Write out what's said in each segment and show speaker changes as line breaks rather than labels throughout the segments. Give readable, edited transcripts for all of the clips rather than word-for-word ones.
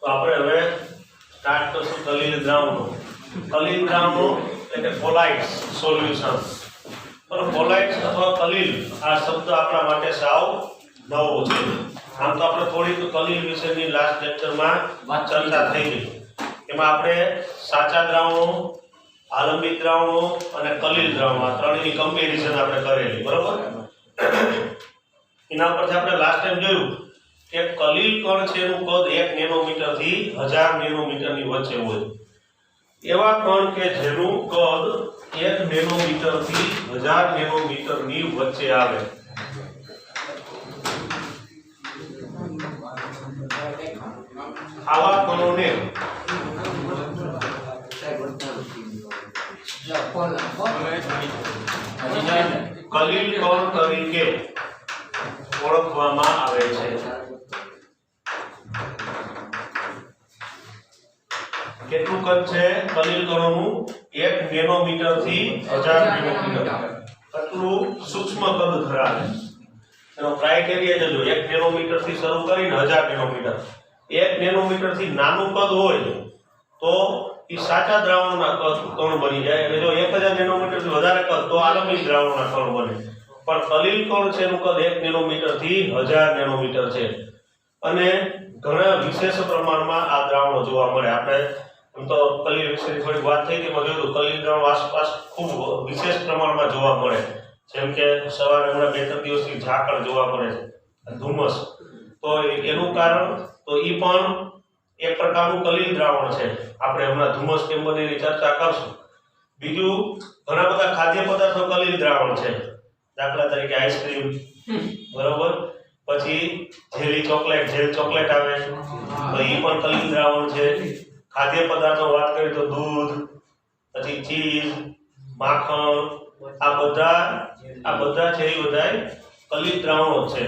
તો આપણે હવે સ્ટાર્ટ કરશું કલિલ દ્રાવણો. કલિલ દ્રાવણો એટલે કે કોલાઇડ્સ સોલ્યુશન. પણ કોલાઇડ્સ અથવા કલિલ આ શબ્દ આપણા માટે સાવ નવો છે. આમ તો આપણે થોડીક કલિલ વિશેની લાસ્ટ લેક્ચરમાં ચર્ચા થઈ ગઈ. એમાં આપણે સાચા દ્રાવણો, આલંબિત દ્રાવણો અને કલિલ દ્રાવણો આ ત્રણની કમ્પેરિઝન આપણે કરેલી, બરોબર? એના પરથી આપણે લાસ્ટ ટાઈમ જોયું કે કલિલ કણ છે એનું કદ 1 નેનોમીટર થી 1000 નેનોમીટર ની વચ્ચે હોય. એવા કણ કે જેનું કદ 1 નેનોમીટર થી 1000 નેનોમીટર ની વચ્ચે આવે, આવા કણોને કલિલ કણ તરીકે ઓળખવામાં આવે છે. કેટલું કદ છે કલિલ કણોનું? 1 નેનોમીટર થી 1000 નેનોમીટર. આટલું સૂક્ષ્મ કદ ધરાવે. એનો ક્રાઇટેરિયા જોજો. 1 નેનોમીટર થી શરૂ કરીને 1000 નેનોમીટર. 1 નેનોમીટર થી નાનું કદ હોય તો એ સાચા દ્રાવણના કણ બની જાય, અને જો 1000 નેનોમીટર થી વધારે કદ તો આલંબિત દ્રાવણના કણ બને. પણ કલિલ કણ છે એનું કદ 1 નેનોમીટર થી 1000 નેનોમીટર છે, અને ઘણા વિશેષ પ્રમાણમાં આ દ્રાવણો જોવા મળે. આપણે એમ તો કલિલ વિશેની થોડી વાત થઈ હતી, જોયું કલિલ દ્રાવણો આસપાસ ખૂબ વિશેષ પ્રમાણમાં જોવા મળે. જેમ કે સવારે હમણાં 2-3 દિવસથી ઝાકળ જોવા મળે છે, ધુમ્મસ. તો એનું કારણ તો એ પણ એક પ્રકારનું કલિલ દ્રાવણ છે. આપણે હમણાં ધુમ્મસ કેમ બને એની ચર્ચા કરશું. બીજું, ઘણા બધા ખાદ્ય પદાર્થો કલિલ દ્રાવણ છે. દાખલા તરીકે આઈસ્ક્રીમ, બરોબર? પછી જેલી ચોકલેટ, જેલ ચોકલેટ આવે તો એ પણ કલિલ દ્રાવણ છે. ખાદ્ય પદાર્થો વાત કરીએ તો દૂધ, પછી ચીઝ, માખણ, આ બધા છે એ બધા કલિલ દ્રાવણો છે.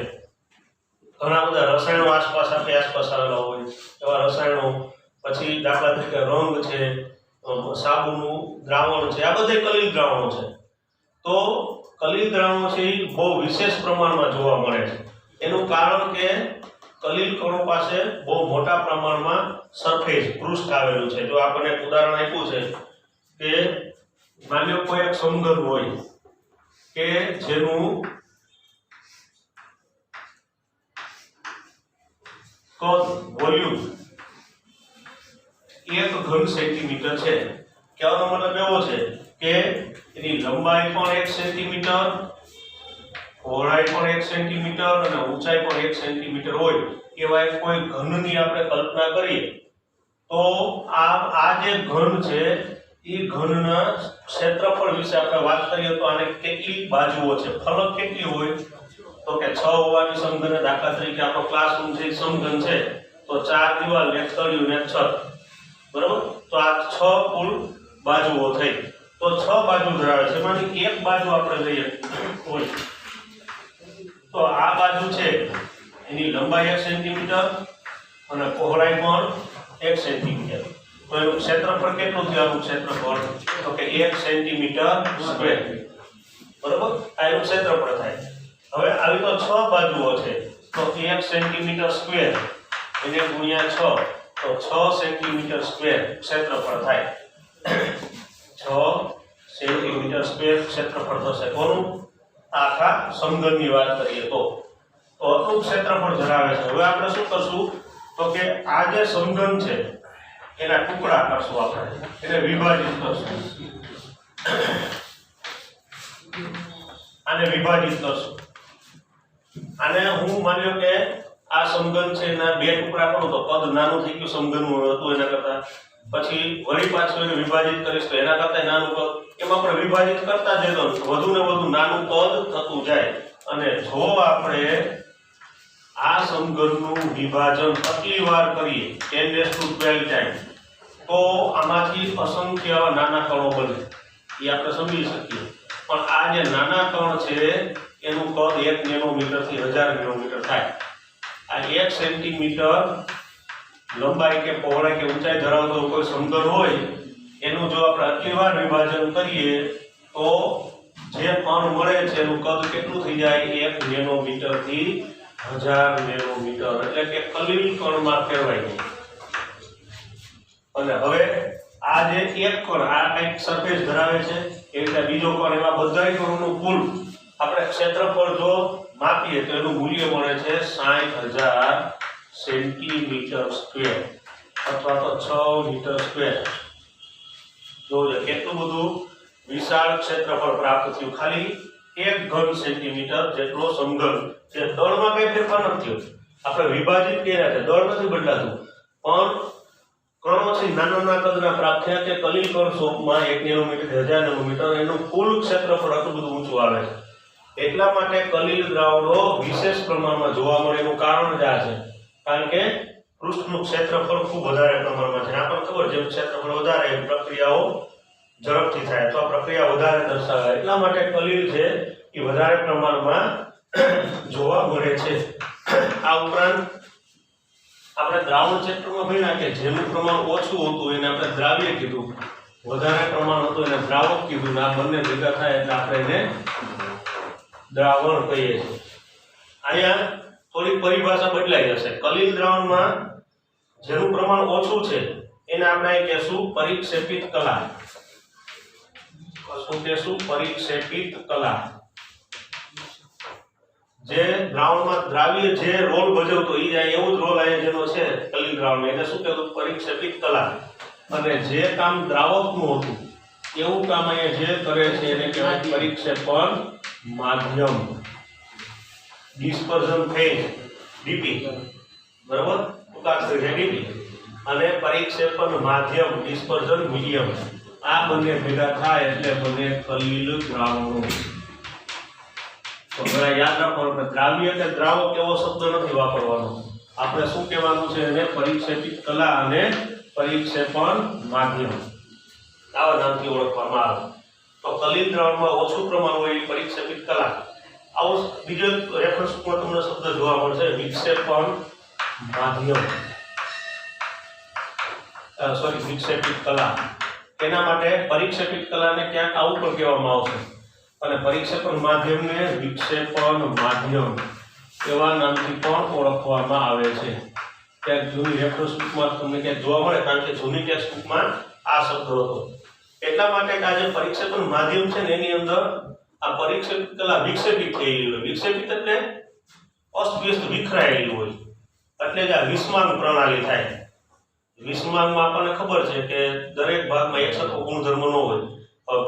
ઘણા બધા રસાયણો આસપાસ આવેલા હોય, એવા રસાયણો. પછી દાખલા તરીકે રંગ છે, સાબુનું દ્રાવણ છે, આ બધા કલિલ દ્રાવણો છે. તો કલિલ દ્રાવણો છે એ બહુ વિશેષ પ્રમાણમાં જોવા મળે છે. એનું કારણ કે કલિલ કણો પાસે બહુ મોટા પ્રમાણમાં સરફેસ, પૃષ્ઠ આવેલું છે. જો આપણને એક ઉદાહરણ આપ્યું છે કે માની લો કોઈ એક સમઘન હોય કે જેનું કદ, વોલ્યુમ 1 ઘન સેન્ટીમીટર છે. કહેવાનો મતલબ એવો છે કે એની લંબાઈ પણ 1 સેન્ટીમીટર, પહોળાઈ પણ 1 સેન્ટીમીટર અને ઊંચાઈ પણ 1 સેન્ટીમીટર હોય એવા કોઈ ઘનની આપણે કલ્પના કરીએ તો આ જે ઘન છે એ ઘનના ક્ષેત્રફળ વિશે આપણે વાત કરીએ તો આને કેટલી બાજુઓ છે, ફલક કેટલી હોય તો કે 6 હોવાની સમઘન. દાખલા તરીકે આપણો ક્લાસરૂમ છે સમઘન છે તો 4 દિવાલ ને તળિયું ને છત, બરાબર? તો આ 6 કુલ બાજુઓ થઈ. તો 6 બાજુ ધરાવે છે, એમાંથી એક બાજુ આપણે લઈએ હોય તો આ બાજુ છે એની લંબાઈ 1 સેન્ટીમીટર અને પહોળાઈ પણ 1 સેન્ટીમીટર. તો એનું ક્ષેત્રફળ કેટલું થયું? ક્ષેત્રફળ તો કે 1 સેન્ટીમીટર સ્ક્વેર, બરાબર? આ એનું ક્ષેત્રફળ થાય. હવે આવી તો 6 બાજુઓ છે તો 1 સેન્ટીમીટર સ્ક્વેર એને ગુણ્યા 6 તો 6 સેન્ટીમીટર સ્ક્વેર ક્ષેત્રફળ થાય. 6 સેન્ટીમીટર સ્ક્વેર ક્ષેત્રફળ થશે. કોનું? આખા સમઘનની વાત કરીએ તો આટલું ક્ષેત્રફળ ધરાવે છે. હવે આપણે શું કરશું તો કે આ જે સમઘન છે એના ટુકડા કરશું, આપણે એને વિભાજિત કરશું, આને વિભાજિત કરશું. આને હું માન્યો કે આ સમઘન છે એના 2 ટુકડા કરું તો કદ નાનું થઈ ગયું સમઘનનું હતું એના કરતા. પછી વળી પાછું એને વિભાજિત કરીશ તો એના કરતા નાનું કદ. એમાં આપણે વિભાજિત કરતા જઈએ તો વધુ ને વધુ નાનું કદ થતું જાય. અને જો આપણે આ સમઘનનું વિભાજન આટલી વાર કરીએ 10⁻12 ટાઈમ તો આમાંથી અસંખ્ય નાના કણો બને, એ આપણે સમજી શકીએ. પણ આ જે નાના કણ છે એનું કદ 1 નેનોમીટર થી 1000 નેનોમીટર થાય. આ 1 સેન્ટીમીટર લંબાઈ કે પહોળાઈ કે ઊંચાઈ ધરાવતો કોઈ સમઘન હોય એનું જો આપણે આટલી વાર વિભાજન કરીએ તો જે કણ મળે છે એનું કદ કેટલું થઈ જાય? 1 નેનોમીટર થી 1000 નેનોમીટર, એટલે કે કલિલ કણમાં ફેરવાઈ જાય. અને હવે આ જે એક કણ આ કંઈક સરફેસ ધરાવે છે એ રીતે બીજો કણ, એવા બધાય કણોનું કુલ આપણે ક્ષેત્રફળ જો માપીએ તો એનું મૂલ્ય મળે છે 60,000 સેન્ટીમીટર સ્ક્વેર અથવા તો 6 મીટર સ્ક્વેર. જોજો કેટલું બધું વિશાળ ક્ષેત્રફળ પ્રાપ્ત થયું ખાલી 1 ઘન સેન્ટીમીટર જેટલો સમઘન. જે દળમાં કઈ ફેરફાર નથી થયો, આપણે વિભાજિત કર્યા છે, દળ નથી બદલાતું, પણ કણો છે નાના કદના પ્રાપ્ત થયા કે કલિલ કણ સ્વરૂપમાં 1 નેનોમીટર 1000 નેનોમીટર એનું કુલ ક્ષેત્રફળ આટલું બધું ઊંચું આવે છે. એટલા માટે કલિલ દ્રાવણો વિશેષ પ્રમાણમાં જોવા મળે એનું કારણ જ આ છે, કારણ કે પૃષ્ઠનું ક્ષેત્રફળ ખૂબ વધારે પ્રમાણમાં છે. આપણને ખબર છે ક્ષેત્રફળ વધારે એમ પ્રક્રિયાઓ ઝડપથી થાય અથવા પ્રક્રિયા વધારે દર્શાવે, એટલા માટે કલિલ છે એ વધારે પ્રમાણમાં જોવા મળે છે. આ ઉપરાંત આપણે દ્રાવણ ક્ષેત્રમાં ભણ્યા કે જેનું પ્રમાણ ઓછું હતું એને આપણે દ્રાવ્ય કીધું, વધારે પ્રમાણ હતું એને દ્રાવક કીધું. આ બંને ભેગા થાય એટલે આપણે એને દ્રાવણ કહીએ છીએ. અહીંયા થોડી પરિભાષા બદલાઈ જશે. કલિલ દ્રાવણમાં જેનું પ્રમાણ ઓછું છે એને આપણે કહેશું પરિક્ષેપિત કલા. શું કહેશું? પરિક્ષેપિત કલા. જે દ્રાવણમાં દ્રાવ્ય જે રોલ ભજવતો એ જાય એવો જ રોલ અહીંયા જેનો છે કલિલ દ્રાવણ, એને શું કહેતું? પરિક્ષેપિત કલા. અને જે કામ દ્રાવકનું હતું એવું કામ અહીંયા જે કરે છે એને કહેવાય પરિક્ષેપણ માધ્યમ, ડિસ્પર્ઝન ફેઝ ડીપી, બરાબર, ટૂંકાક્ષર છે ડીપી, અને પરિક્ષેપણ માધ્યમ ડિસ્પર્ઝન મીડિયમ. આ બંને ભેગા થાય એટલે બને કલિલ દ્રાવણો. તો જરા યાદ રાખવાનું કે દ્રાવ્ય કે દ્રાવક એવો શબ્દ નથી વાપરવાનો, આપણે શું કહેવાનું છે? એને પરિક્ષેપિત કલા અને પરિક્ષેપણ માધ્યમ આવા નામથી ઓળખવામાં આવે. તો કલિલ દ્રાવણમાં ઓછું પ્રમાણ હોય એ પરિક્ષેપિત કલા. આવો બીજો રેફરન્સમાં તમને શબ્દ જોવા મળશે વિક્ષેપણ માધ્યમ, વિક્ષેપિત કલા. એના માટે પરિક્ષેપિત કલાને ક્યાંક આવું પણ કહેવામાં આવશે અને પરિક્ષેપણ માધ્યમને વિક્ષેપણ માધ્યમ એવા નામથી પણ ઓળખવામાં આવે છે. ક્યાંક જૂની રેફરન્સ બુકમાં તમને ક્યાંક જોવા મળે, કારણ કે જૂની ટેક્સ્ટ બુકમાં આ શબ્દ હતો. એટલા માટે કે આ જે પરિક્ષેપણ માધ્યમ છે ને એની અંદર આ પરિક્ષેપિત કલા વિક્ષેપિત થયેલી હોય. વિક્ષેપિત એટલે અસ્તવ્યસ્ત વિખરાયેલી હોય, એટલે જ આ વિસ્માંગ પ્રણાલી થાય. વિસ્માંગમાં આપણને ખબર છે કે દરેક ભાગમાં એકસરખો ગુણધર્મ ન હોય.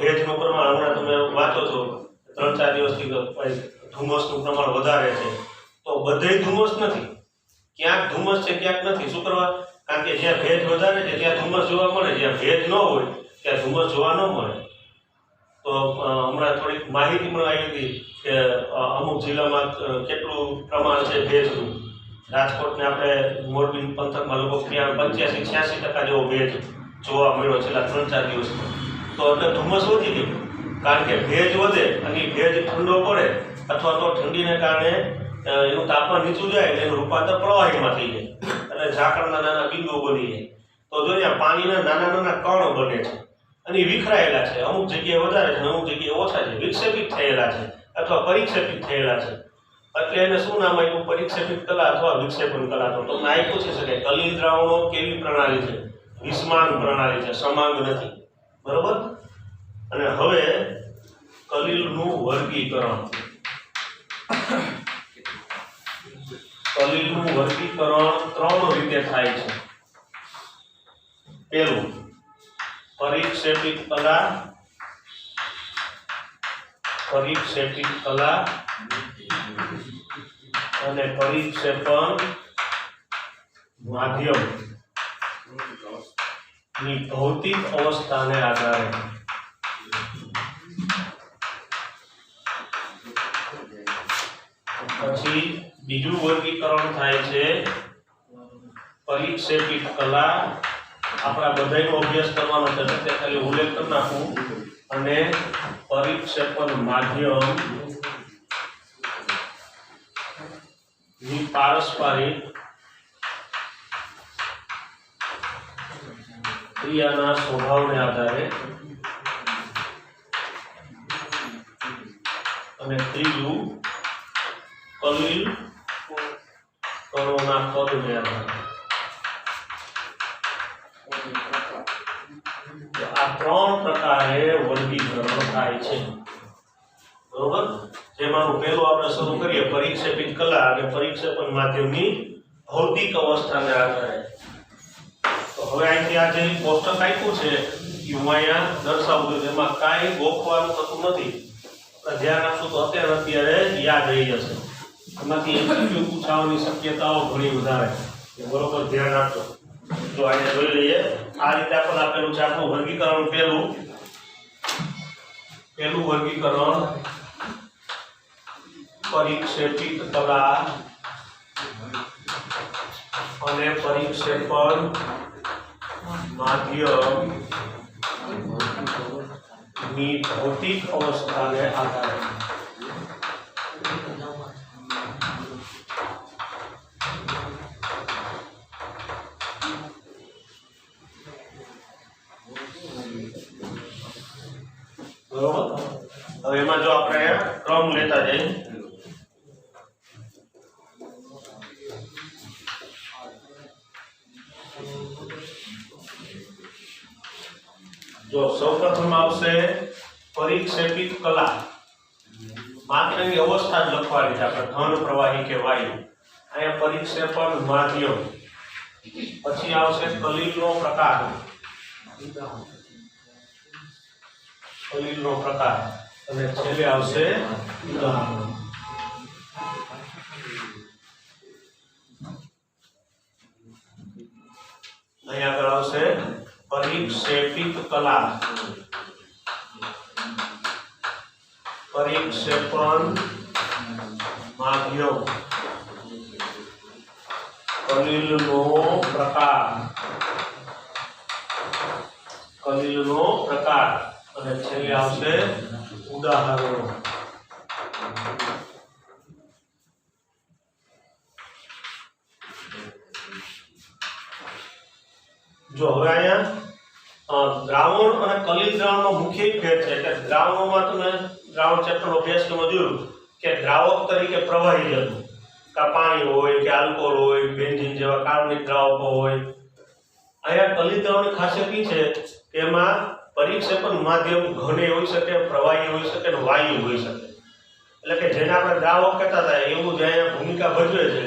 ભેજનું પ્રમાણ હમણાં તમે વાંચો છો 3-4 દિવસથી ધુમ્મસનું પ્રમાણ વધારે છે, તો બધે ધુમ્મસ નથી, ક્યાંક ધુમ્મસ છે ક્યાંક નથી. શું કરવા? કારણ કે જ્યાં ભેજ વધારે છે ત્યાં ધુમ્મસ જોવા મળે, જ્યાં ભેજ ન હોય ત્યાં ધુમ્મસ જોવા ન મળે. તો હમણાં થોડીક માહિતી પણ આવી હતી કે અમુક જિલ્લામાં કેટલું પ્રમાણ છે ભેજનું. રાજકોટને આપણે મોરબી પંથકમાં લગભગ 85-86% જેવો ભેજ જોવા મળ્યો છેલ્લા 3-4 દિવસમાં. તો એટલે ધુમ્મસ વધી ગયું, કારણ કે ભેજ વધે અને ભેજ ઠંડો પડે અથવા તો ઠંડીને કારણે એનું તાપમાન નીચું જાય એટલે એનું રૂપાંતર પ્રવાહીમાં થઈ જાય અને ઝાકળના નાના બિંદુઓ બની જાય. તો જોઈએ પાણીના નાના કણો બને છે અને એ વિખરાયેલા છે, અમુક જગ્યાએ વધારે છે અમુક જગ્યાએ ઓછા છે, વિક્ષેપિત થયેલા છે અથવા પરિક્ષેપિત થયેલા છે. એટલે એને શું નામ આપ્યું? પરિક્ષેપિત કલા અથવા વિક્ષેપણ કલા. તો તમને આ પૂછી શકાય કલિલ દ્રાવણો કેવી પ્રણાલી છે? વિસ્માંગ પ્રણાલી છે, સમાંગ નથી, બરોબર. અને હવે કલિલનું વર્ગીકરણ. કલિલનું વર્ગીકરણ 3 રીતે થાય છે. પહેલું પરિક્ષેપિત કલા, પરિક્ષેપિત કલા અને પરિક્ષેપણ માધ્યમ ની ભૌતિક અવસ્થાને આધારે. પછી બીજું વર્ગીકરણ થાય છે પરિક્ષેપિત કલા. આપણા બધાનો અભ્યાસ કરવાનો છે તે ખાલી ઉલ્લેખ કરી નાખું. અને પરિક્ષેપણ માધ્યમ ની પારસ્પરિક ક્રિયાના સ્વભાવને આધારે. અને ત્રીજું કલિલ કણોના કદને આધારે. થાય છે બરોબર જેમાંનું પહેલું આપણે શરૂ કરીએ પરિક્ષેપિત કલા અને પરિક્ષેપણ માધ્યમની ભૌતિક અવસ્થાને આધારે તો હવે અહીંથી આ જે કોષ્ટક આપ્યું છે એ હું અહીંયા દર્શાવું છું જેમાં કાંઈ ગોખવાનું થતું નથી ધ્યાન આપશું તો અત્યારે યાદ રહી જશે એમાંથી MCQ પૂછાવાની શક્યતાઓ ઘણી વધારે છે બરોબર ધ્યાન આપજો જો અહીંયા જોઈ લઈએ આ રીતે આપણે આપેલું છે આપણું વર્ગીકરણ પહેલું વર્ગીકરણ પરિક્ષેપિત કલા અને પરિક્ષેપણ માધ્યમ ની ભૌતિક અવસ્થાને આધારે બરોબર હવે એમાં જો આપણે ક્રમ લેતા જઈએ જો સૌપ્રથમ આવશે પરિક્ષેપિત કલા માત્ર એની અવસ્થા જ લખવાની છે આપણે ઘન પ્રવાહી કે વાયુ અહીંયા પરિક્ષેપણ માધ્યમ પછી આવશે કલીલનો પ્રકાર અને છેલ્લે આવશે ઉદાહરણ અહીંયા આગળ આવશે परिक्षेपित कला परिक्षेपण माध्यम कलिलनो प्रकार અને છેલ્લે આવશે ઉદાહરણો જો હવે અહીંયા દ્રાવણ અને કલિલ દ્રાવણનો મુખ્ય ભેદ છે કે દ્રાવણોમાં તમે દ્રાવણ ચેપ્ટરનો અભ્યાસક્રમમાં જોયું કે દ્રાવક તરીકે પ્રવાહી જતું કા પાણી હોય કે આલ્કોહોલ હોય બેન્ઝીન જેવા કાર્બનિક દ્રાવકો હોય અહીંયા કલિલ દ્રાવણની ખાસિયત એ છે કે એમાં પરિક્ષેપણ માધ્યમ ઘને હોઈ શકે પ્રવાહી હોઈ શકે અને વાયુ હોઈ શકે એટલે કે જેને આપણે દ્રાવક કહેતા હતા એવું જે અહીંયા ભૂમિકા ભજવે છે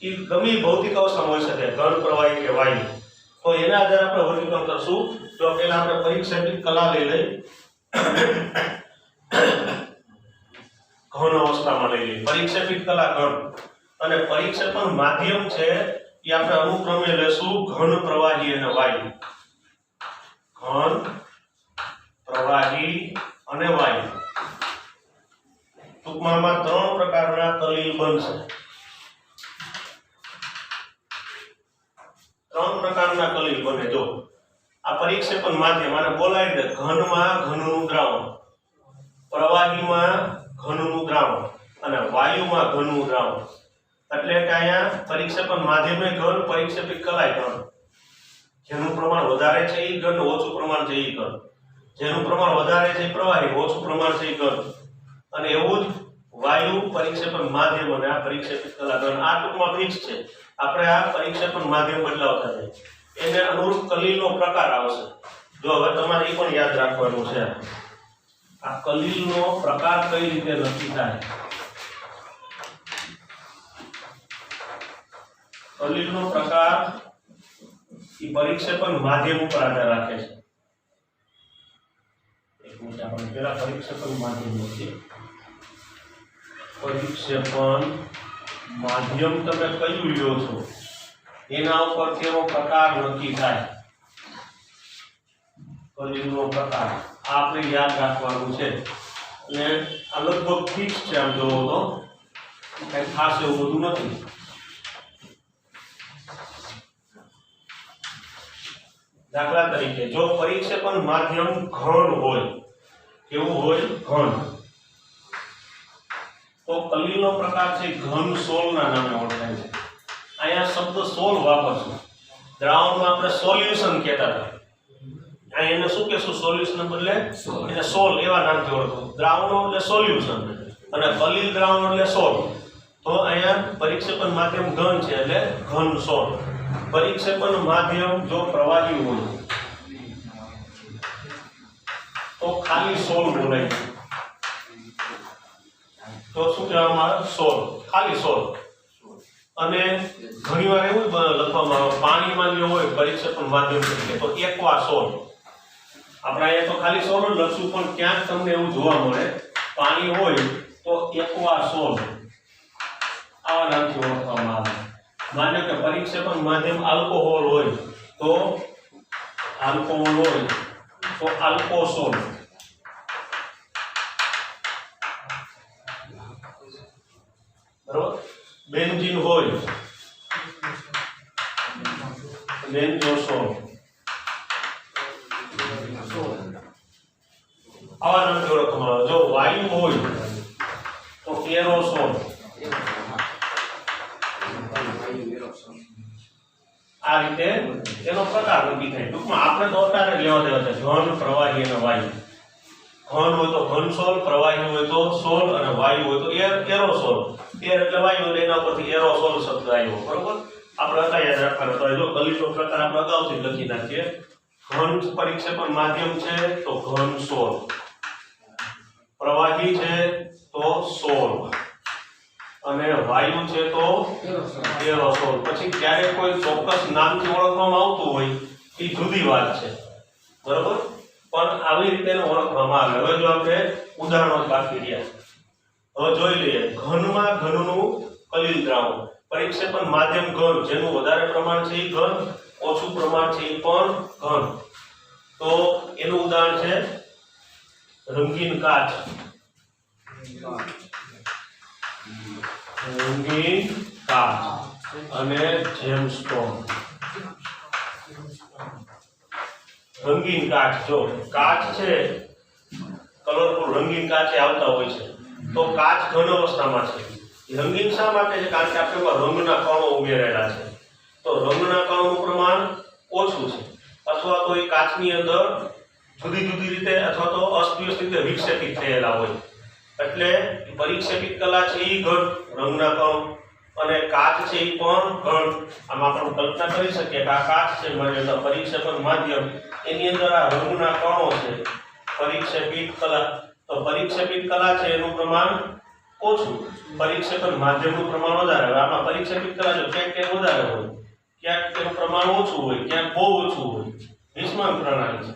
એ ગમે ભૌતિક અવસ્થામાં હોઈ શકે ઘન પ્રવાહી કે વાયુ તો એના આધારે આપણે વર્ગીકરણ કરશું તો પહેલા આપણે પરિક્ષેપિત કલા લઈ લઈ ઘન અવસ્થામાં લઈ લઈએ પરિક્ષેપિત કલા ઘન અને પરિક્ષેપણ માધ્યમ છે એ આપણે અનુક્રમે લેશું ઘન પ્રવાહી અને વાયુ ઘન પ્રવાહી અને વાયુ ટૂંકમાં આમાં 3 પ્રકારના કલિલ બનશે 3 પ્રકારના કલિલ બને જો આ પરિક્ષેપણ માધ્યમ આને બોલાવી દે ઘનમાં ઘનનું દ્રાવણ પ્રવાહીમાં ઘનનું દ્રાવણ અને વાયુમાં ઘનનું દ્રાવણ એટલે કે અહીંયા પરિક્ષેપણ માધ્યમે ઘન પરિક્ષેપિત કલાય ઘન જેનું પ્રમાણ વધારે છે એ ઘન ઓછું પ્રમાણ છે એ ઘન જેનું પ્રમાણ વધારે છે એ પ્રવાહી ઓછું પ્રમાણ છે એ ઘન અને એવું જ વાયુ પરિક્ષેપણ માધ્યમ અને આ પરિક્ષેપિત કલા ઘન આ ટૂંકમાં ફિક્સ છે આપણે આ પરિક્ષેપણ માધ્યમ બદલાવતા જાય એને અનુરૂપ કલિલનો પ્રકાર આવશે જો હવે તમારે એ પણ યાદ રાખવાનું છે આ કલિલનો પ્રકાર કઈ રીતે નક્કી થાય કલિલનો પ્રકાર એ પરિક્ષેપણ માધ્યમ ઉપર આધાર રાખે છે એક મિનિટ આપણે પહેલા પરિક્ષેપણ માધ્યમ લખીએ પરિક્ષેપણ માધ્યમ તમે કયું લ્યો છો એના ઉપરથી એનો પ્રકાર નક્કી થાય કલિલનો પ્રકાર આપણે યાદ રાખવાનું છે અને આ લગભગ ફિક્સ છે આમ જોવો તો કઈ ખાસ એવું બધું નથી દાખલા તરીકે જો પરિક્ષેપણ માધ્યમ ઘન હોય કેવું હોય ઘન તો કલિલનો પ્રકાર છે ઘન સોલના નામે ઓળખાય છે અહીંયા શબ્દ સોલ વાપરશું દ્રાવણમાં આપણે સોલ્યુશન કહેતા હતા અહીં એને શું કહેશું સોલ્યુશન બદલે એને સોલ એવા નામથી ઓળખવું દ્રાવણો એટલે સોલ્યુશન અને કલિલ દ્રાવણ એટલે સોલ તો અહીંયા પરિક્ષેપણ માધ્યમ ઘન છે એટલે ઘન સોલ પરિક્ષેપણ માધ્યમ જો પ્રવાહી હોય તો ખાલી સોલ બોલાય છે. તો શું કહેવામાં આવે? સોલ, ખાલી સોલ. અને ઘણીવાર એવું લખવામાં આવે પાણીમાં જે હોય પરિક્ષેપણ માધ્યમ તરીકે તો એક્વા સોલ. આપણે અહીંયા તો ખાલી સોલ જ લખશું, પણ ક્યાંક તમને એવું જોવા મળે પાણી હોય તો એક્વા સોલ આવા નામથી ઓળખવામાં આવે. માનો કે પરિક્ષેપણ માધ્યમ આલ્કોહોલ હોય તો આલ્કોસોલ. બરોબર. બેન્ઝીન હોય બેન્ઝોસોલ. આવા નામથી ઓળખવામાં આવે. જો વાયુ હોય તો એરોસોલ. આ રીતે એનો પ્રકાર નક્કી થાય. ટૂંકમાં આપણે તો અત્યારે લેવા દેવા છે ઘન, પ્રવાહી અને વાયુ. ઘન હોય તો ઘનસોલ, પ્રવાહી હોય તો સોલ અને વાયુ હોય તો એરોસોલ. એર એટલે વાયુ એટલે એના પરથી એરોસોલ શબ્દ આવ્યો. બરોબર. આપણે અત્યારે યાદ રાખવાનું. તો જો કલીનો પ્રકાર આપણે અગાઉથી લખી નાખીએ. ઘન પરિક્ષેપણ માધ્યમ છે તો ઘનસોલ, પ્રવાહી છે તો સોલ અને વાયુ છે તો એરોસોલ. પછી ક્યારેક કોઈ ચોક્કસ નામથી ઓળખવામાં આવતું હોય એ જુદી વાત છે. બરોબર. પણ આવી રીતે ઓળખવામાં આવે. હવે જો આપણે ઉદાહરણો બાકી રહ્યા. હવે જોઈ લઈએ. ઘનમાં ઘનનું કલીલ દ્રાવણ. પરિક્ષેપણ માધ્યમ ઘન, જેનું વધારે પ્રમાણ છે એ ઘન, ઓછું પ્રમાણ છે એ પણ ઘન. તો એનું ઉદાહરણ છે રંગીન કાચ. રંગીન કાચ અને જેમસ્ટોન. રંગીન કાચ, જો કાચ છે કલરફુલ રંગીન કાચે આવતા હોય છે તો કાચ ઘન અવસ્થામાં છે. રંગીન શા માટે છે? કારણ કે આપણે એમાં રંગના કણો ઉમેરેલા છે. તો રંગના કણોનું પ્રમાણ ઓછું છે, અથવા તો એ કાચની અંદર જુદી જુદી રીતે અથવા તો અસ્તવ્યસ્ત રીતે વિક્ષેપિત થયેલા હોય. એટલે પરિક્ષેપિત કલા છે એ ઘન, રંગના કણ, અને કાચ છે એ પણ ઘન. આમાં આપણે કલ્પના કરી શકીએ કે આ કાચ છે પરિક્ષેપણ માધ્યમ, એની અંદર આ રંગના કણો છે પરિક્ષેપિત કલા. તો પરિક્ષેપિત કલા છે એનું પ્રમાણ ઓછું, પરિક્ષેપણ માધ્યમનું પ્રમાણ વધારે. આમાં પરિક્ષેપિત કલા જો ક્યાંક ક્યાંક વધારે હોય, ક્યાંક તેનું પ્રમાણ ઓછું હોય, ક્યાંક બહુ ઓછું હોય. વિસ્માન પ્રણાલી છે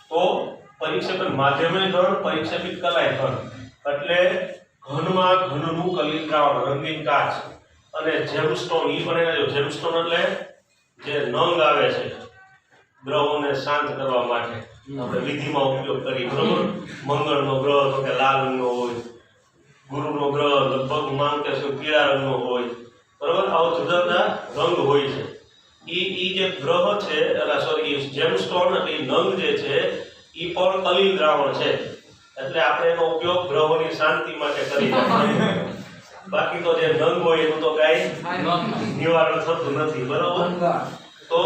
તો પરિક્ષેપણ માધ્યમે ઘન, પરિક્ષેપિત કલાએ ઘન. એટલે ઘનમાં ઘનનું કલીલ દ્રાવણ, રંગીન કાચ અને જેમસ્ટોન. એ પણ એના જો જેમસ્ટોન એટલે જે નંગ આવે છે ગ્રહોને શાંત કરવા માટે આપણે વિધિમાં ઉપયોગ કરી. બરોબર. મંગળનો ગ્રહ તો કે લાલ રંગનો હોય, ગુરુનો ગ્રહ લગભગ માન કે પીળા રંગનો હોય. બરોબર. આવો જુદા જુદા રંગ હોય છે. ઈ જે ગ્રહ છે સોરી જેમસ્ટોન એટલે નંગ જે છે ઈ પણ કલીલ દ્રાવણ છે. એટલે આપણે એનો ઉપયોગ ગ્રહોની શાંતિ માટે કરી શકીએ. બાકી તો જે નંગ હોય એનું તો કાંઈ નિવારણ થતું નથી. બરોબર. તો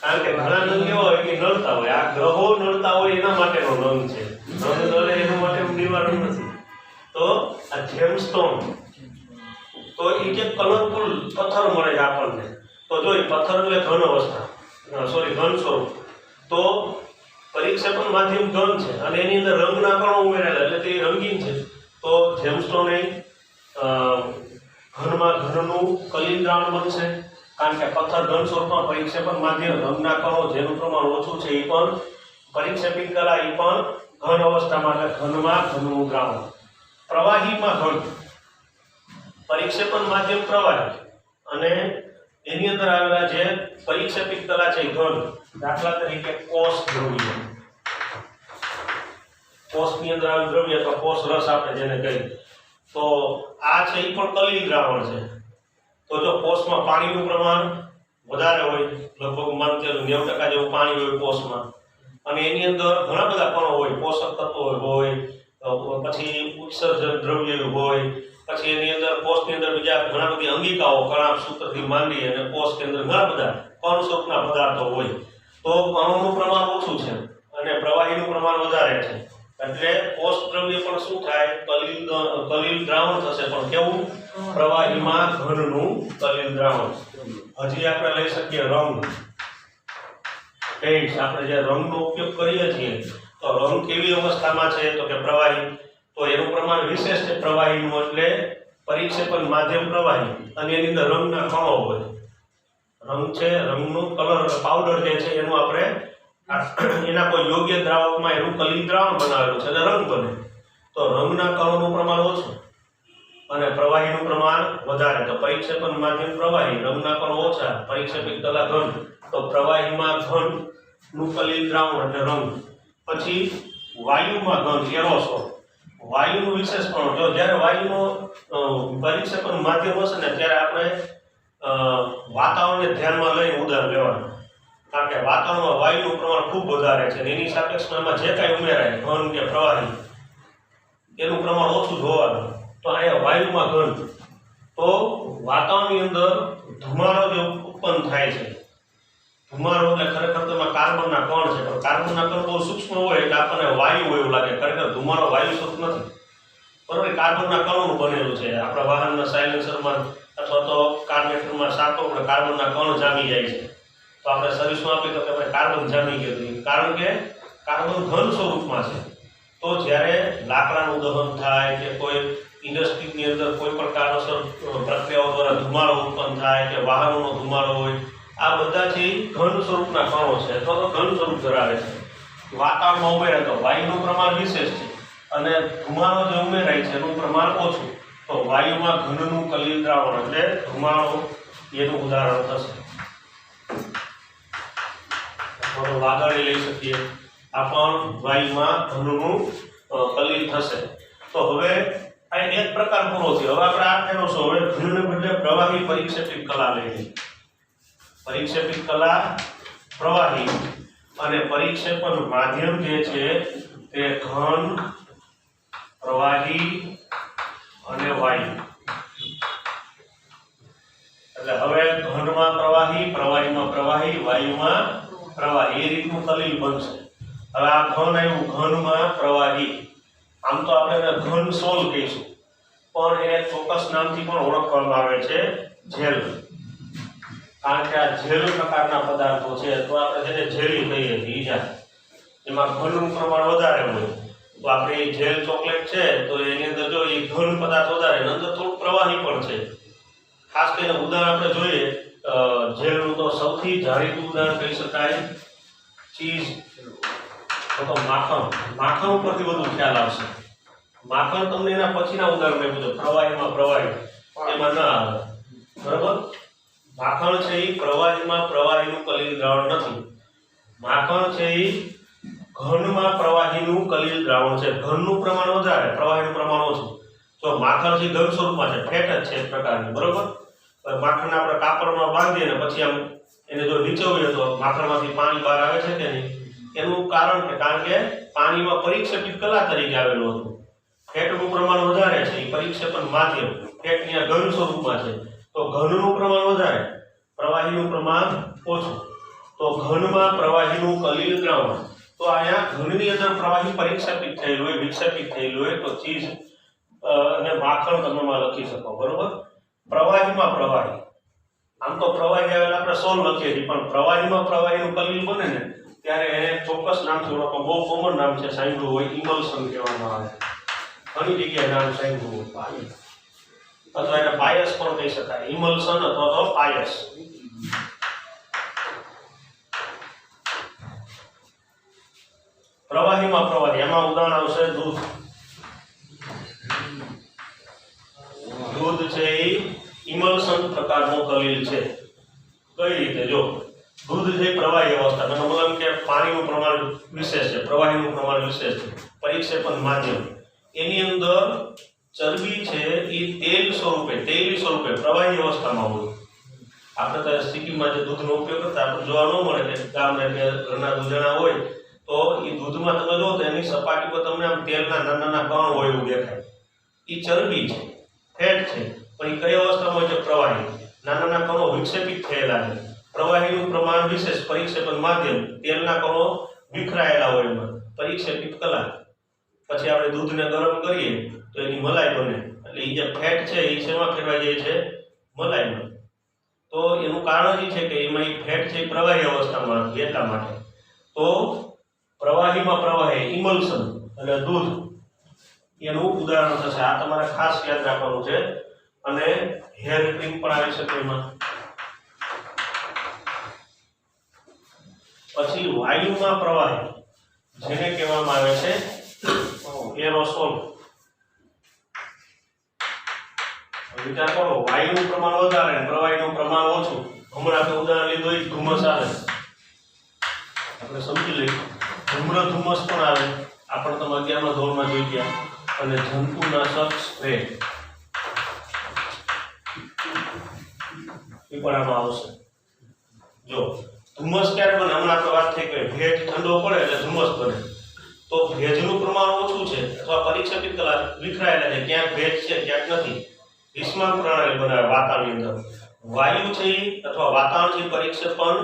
કારણ કે ઘણા નંગ એવા હોય કે નડતા હોય, આ ગ્રહો નડતા હોય એના માટેનો નંગ છે. નંગ નડે એના માટેનું નિવારણ નથી. તો આ જેમસ્ટોન તો એ જે કલરફુલ પથ્થર મળે છે આપણને. તો જોઈ પથ્થર એટલે ઘન અવસ્થા, સોરી ઘન સ્વરૂપ. તો પરિક્ષેપણ માધ્યમ ઘન છે અને એની અંદર રંગના કણો ઉમેરેલા એટલે તે રંગીન છે. તો જેમસ્ટોન એ ઘનમાં ઘનનું કલીલ દ્રાવણ બનશે. કારણ કે પથ્થર ઘન સ્વરૂપમાં પરિક્ષેપણ માધ્યમ, રંગના કણો જેનું પ્રમાણ ઓછું છે એ પણ પરિક્ષેપિત કલા, એ પણ ઘન અવસ્થામાં એટલે ઘનમાં ઘનનું દ્રાવણ. પ્રવાહીમાં ઘન, પરિક્ષેપણ માધ્યમ પ્રવાહી અને એની અંદર આવેલા જે પરિક્ષેપિત કલા છે ઘન. દાખલા તરીકે કોષ દ્રવ્ય. કોષની અંદર આવેલ દ્રવ્ય તો કોષ રસ આપણે જેને કહીએ તો આ છે એ પણ કલીલ દ્રાવણ છે. તો જો કોષમાં પાણીનું પ્રમાણ વધારે હોય, લગભગ માનતે 90% જેવું પાણી હોય કોષમાં, અને એની અંદર ઘણા બધા કણો હોય, પોષક તત્વો હોય, પછી ઉત્સર્જક દ્રવ્ય હોય, પછી એની અંદર કોષની અંદર બીજા ઘણા બધી અંગિકાઓ, કણાભ સૂત્રથી માંડી અને કોષ કે અંદર ઘણા બધા કણ સ્વરૂપના પદાર્થો હોય. તો કણોનું પ્રમાણ ઓછું છે અને પ્રવાહીનું પ્રમાણ વધારે છે. એટલે કોષ દ્રવ્ય પણ શું થાય? કલીલ દ્રાવણ થશે. પણ કેવું? પ્રવાહીમાં ઘનનું કલીલ દ્રાવણ. હજી આપણે લઈ શકીએ રંગ, પેઇન્ટ્સ. આપણે જે રંગનો ઉપયોગ કરીએ છીએ તો રંગ કેવી અવસ્થામાં છે તો કે પ્રવાહી, તો એનું પ્રમાણ વિશેષ છે પ્રવાહીનું, એટલે પરિક્ષેપણ માધ્યમ પ્રવાહી અને એની અંદર રંગના કણો હોય. રંગ છે, રંગનું કલર પાવડર જે છે એનું આપણે એના કોઈ યોગ્ય દ્રાવકમાં એનું કલી દ્રાવણ બનાવેલું છે એટલે રંગ બને. તો રંગના કણોનું પ્રમાણ ઓછું અને પ્રવાહીનું પ્રમાણ વધારે. તો પરિક્ષેપણ માધ્યમ પ્રવાહી, રંગના કણો ઓછા, પરિક્ષેપિત કલા ઘન. તો પ્રવાહીમાં ઘન નું કલી દ્રાવણ એટલે રંગ. પછી વાયુમાં ઘન એરોસોલ. વાયુનું વિશેષપણ, જો જ્યારે વાયુનો પરિક્ષેપણ માધ્યમ હશે ને ત્યારે આપણે વાતાવરણને ધ્યાનમાં લઈને ઉદાહરણ લેવાનું, કારણ કે વાતાવરણમાં વાયુનું પ્રમાણ ખૂબ વધારે છે અને એની સાપેક્ષમાં એમાં જે કાંઈ ઉમેરાય ઘન કે પ્રવાહી એનું પ્રમાણ ઓછું જોવાનું. તો અહીંયા વાયુમાં ઘન, તો વાતાવરણની અંદર ધુમાડો જે ઉત્પન્ન થાય છે, ધુમાડો એટલે ખરેખર તો એમાં કાર્બનના કણ છે, પણ કાર્બનના કણ બહુ સૂક્ષ્મ હોય એટલે આપણને વાયુ હોય એવું લાગે, ખરેખર ધુમાડો વાયુ સ્વરૂપ નથી, બરોબર. કાર્બનના કણોનું બનેલું છે. આપણા વાહનના સાયલેન્સરમાં અથવા તો કાર્બોરેટરમાં સાતો કાર્બનના કણ જામી જાય છે, તો આપણે સર્વિસમાં આપીએ તો કે ભાઈ કાર્બન જામી ગયું, કારણ કે કાર્બન ઘન સ્વરૂપમાં છે. તો જ્યારે લાકડાનું દહન થાય કે કોઈ ઇન્ડસ્ટ્રીની અંદર કોઈ પણ કારણોસર પ્રક્રિયાઓ દ્વારા ધુમાડો ઉત્પન્ન થાય કે વાહનોનો ધુમાડો હોય, આ બધાથી ઘન સ્વરૂપના કણો છે અથવા તો ઘન સ્વરૂપ ધરાવે છે. વાતાવરણમાં ઉમેરાય તો વાયુનું પ્રમાણ વિશેષ છે અને ધુમાડો જે ઉમેરાય છે એનું પ્રમાણ ઓછું. તો વાયુમાં ઘનનું કલિલ દ્રાવણ એટલે ધુમાડો એનું ઉદાહરણ થશે. વાદળી લઈ શકીએ, આ પણ વાયુમાં ઘનનું કલિલ થશે. તો હવે આ એક પ્રકાર પૂરો થયો. હવે આપણે આ ફેરવશો, હવે ઘનને બદલે પ્રવાહી પરિક્ષેપિત કલા લઈએ. પરિક્ષેપિત કલા પ્રવાહી અને પરિક્ષેપણ માધ્યમ જે છે તે ઘન, પ્રવાહી અને વાયુ. એટલે હવે ઘનમાં પ્રવાહી, પ્રવાહીમાં પ્રવાહી, વાયુમાં પ્રવાહી, એ રીતનું કલિલ બનશે. હવે આ ઘન આવ્યું, ઘનમાં પ્રવાહી, આમ તો આપણે એને ઘન સોલ કહીશું, પણ એને ચોક્કસ નામથી પણ ઓળખવામાં આવે છે, જેલ. કારણ કે આ જેલ પ્રકારના પદાર્થો છે, તો આપણે જેને જેલી કહીએ છીએ, ઈજા, એમાં ઘનનું પ્રમાણ વધારે હોય. તો આપણે જેલ ચોકલેટ છે તો એની અંદર જો એ ઘન પદાર્થ વધારે, એની અંદર થોડું પ્રવાહી પણ છે. ખાસ કરીને ઉદાહરણ આપણે જોઈએ જેલનું, તો સૌથી જાણીતું ઉદાહરણ કહી શકાય ચીઝ, તો માખણ. માખણ ઉપરથી બધું ખ્યાલ આવશે. માખણ તમને એના પછીના ઉદાહરણ મેં કીધું, પ્રવાહીમાં પ્રવાહી, એમાં ના આવે, બરાબર. માખણ છે એ પ્રવાહીમાં પ્રવાહીનું કલિલ દ્રાવણ નથી. માખણ છે એ ઘનમાં પ્રવાહીનું કલિલ દ્રાવણ છે. ઘનનું પ્રમાણ વધારે, પ્રવાહીનું પ્રમાણ ઓછું. તો માખણ છે ઘન સ્વરૂપમાં છે, ફેટ જ છે એક પ્રકારની, બરોબર. માખણને આપણે કાપડમાં બાંધીએ ને પછી આમ એને જો નીચોવીએ તો માખણમાંથી પાણી બહાર આવે છે કે નહીં, એનું કારણ કે પાણીમાં પરિક્ષેપિત કલા તરીકે આવેલું હતું. ફેટનું પ્રમાણ વધારે છે, એ પરિક્ષેપણ માધ્યમ, ફેટ અહીંયા ઘન સ્વરૂપમાં છે, તો ઘનનું પ્રમાણ વધારે, પ્રવાહીનું પ્રમાણ ઓછું. તો ઘનમાં પ્રવાહીનું કલિલ દ્રાવણ, તો અહીંયા ઘનની અંદર પ્રવાહી પરિક્ષેપિત થયેલું હોય, વિક્ષેપિત થયેલું હોય, તો ચીઝ અને માખણ તમે માં લખી શકો, બરોબર. પ્રવાહીમાં પ્રવાહી, આમ તો પ્રવાહી આવેલા આપણે સોલ લખીએ છીએ, પણ પ્રવાહીમાં પ્રવાહીનું કલિલ બને ને ત્યારે એને ચોક્કસ નામથી ઓળખવામાં, બહુ કોમન નામ છે, સાંભળ્યું હોય, ઇમલ્સન કહેવામાં આવે. ઘણી જગ્યાએ નામ સાંભળ્યું હોય, અથવા એને પાયસ પણ કહી શકાય, ઇમલ્સન અથવા તો પાયસ. પ્રવાહીમાં પ્રવાહી, એમાં ઉદાહરણ આવશે દૂધ. દૂધ છે એ ઇમલ્સન પ્રકારનું કલિલ છે. કઈ રીતે? જો દૂધ છે પ્રવાહી અવસ્થા, મતલબ કે પાણીનું પ્રમાણ વિશેષ છે, પ્રવાહીનું પ્રમાણ વિશેષ છે, પરિક્ષેપણ માધ્યમ, એની અંદર ચરબી છે એ તેલ સ્વરૂપે, તેલી સ્વરૂપે પ્રવાહી અવસ્થામાં હોય. આપણે તો સિક્કિમમાં જે દૂધનો ઉપયોગ કરતા આપણે જોવા ન મળે કે ગામને કે ઘરના દૂધણા હોય તો એ દૂધમાં તમે જો તો એની સપાટી પર તમને આમ તેલના નાના નાના કણ હોય એવું દેખાય. એ ચરબી છે, ફેટ છે, પણ એ કઈ અવસ્થામાં છે? પ્રવાહી. નાના નાના કણો વિક્ષેપિત થયેલા છે. પ્રવાહીનું પ્રમાણ વિશેષ, પરિક્ષેપણ માધ્યમ, તેલના કણો વિખરાયેલા હોય એમાં, પરિક્ષેપિત કલા. પછી આપણે દૂધને ગરમ કરીએ તો એની મલાઈ બને, એટલે એ જે ફેટ છે એ શેમાં ફેરવાઈ જાય છે? મલાઈમાં. તો એનું કારણ એ છે કે એમાં એ ફેટ છે એ પ્રવાહી અવસ્થામાં હતી એટલા માટે. તો પ્રવાહીમાં પ્રવાહી ઇમલ્શન એટલે દૂધ એનું ઉદાહરણ થશે. આ તમારે ખાસ યાદ રાખવાનું છે. અને હેર ક્રીમ પણ આવી શકે એમાં. પછી વાયુમાં પ્રવાહી જેને કહેવામાં આવે છે એરોસોલ. વિચાર કરો, વાયુનું પ્રમાણ વધારે અને પ્રવાહીનું પ્રમાણ ઓછું. હમણાં આપણે ઉદાહરણ લીધું એ ધુમ્મસ આવે, આપણે સમજી લઈએ. ધુમ્મસ પણ આવે, આપણે તમે 11મા ધોરણમાં જોઈ ગયા. અને જંતુનાશક સ્પ્રે એ પણ આમાં આવશે. જો ધુમ્મસ ક્યારે બને, હમણાં આપણે વાત થઈ કે ભેજ ઠંડો પડે એટલે ધુમ્મસ બને. તો ભેજનું પ્રમાણ ઓછું છે અથવા પરીક્ષેપિત કલા વિખરાયેલા છે, ક્યાંક ભેજ છે ક્યાંક નથી. વિસ્માન પ્રણાલી બનાવે વાતાવરણની અંદર. વાયુ છે અથવા વાતાવરણ છે પરીક્ષેપણ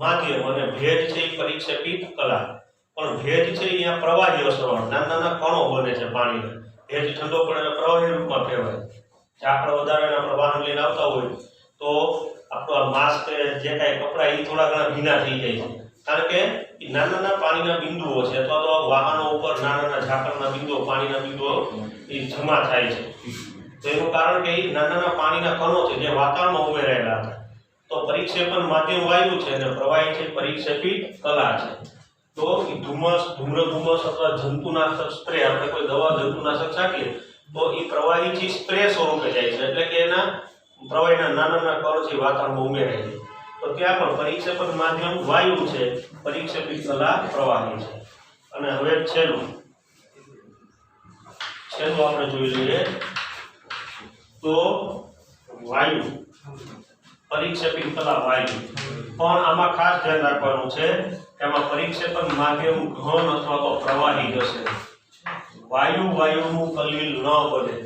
માધ્યમ અને ભેજ છે પરીક્ષેપિત કલા. પણ ભેજ છે અહીંયા પ્રવાહી અસરવાળા નાના નાના કણો બને છે પાણીના. ભેજ ઠંડો પડે એટલે પ્રવાહી રૂપમાં ફેરવાય. જે આપણે વધારે આપણે વાહન લઈને આવતા હોય તો આપણું માસ્ક જે કાંઈ કપડાં એ થોડા ઘણા ભીના થઈ જાય છે, કારણ કે નાના નાના પાણીના બિંદુઓ છે અથવા તો વાહનો ઉપર નાના નાના ઝાકળના બિંદુઓ, પાણીના બિંદુઓ એ જમા થાય છે. તેનું કારણ કે એ નાના નાના પાણીના કણો છે જે વાતાવરણમાં ઉમેરાયેલા હતા. તો પરીક્ષેપણ માધ્યમ વાયુ છે અને પ્રવાહી છે પરીક્ષેપિત કલા છે. તો એ ધૂમ્રધુમ્મસ અથવા જંતુનાશક સ્પ્રે, આપણે કોઈ દવા જંતુનાશક છાંટીએ તો એ પ્રવાહીથી સ્પ્રે સ્વરૂપે જાય છે, એટલે કે એના પ્રવાહીના નાના નાના કણ છે વાતાવરણમાં ઉમેરાય છે. તો ત્યાં પણ પરીક્ષેપણ માધ્યમ વાયુ છે, પરીક્ષેપિત કલા પ્રવાહી છે. અને હવે છેલ્લું આપણે જોઈ લઈએ તો વાયુ, પરીક્ષેપિત કલા વાયુ. પણ આમાં ખાસ ધ્યાન રાખવાનું છે કે આમાં પરીક્ષેપણ માધ્યમ ઘન અથવા તો પ્રવાહી હશે. વાયુનું કલીલ ન બને.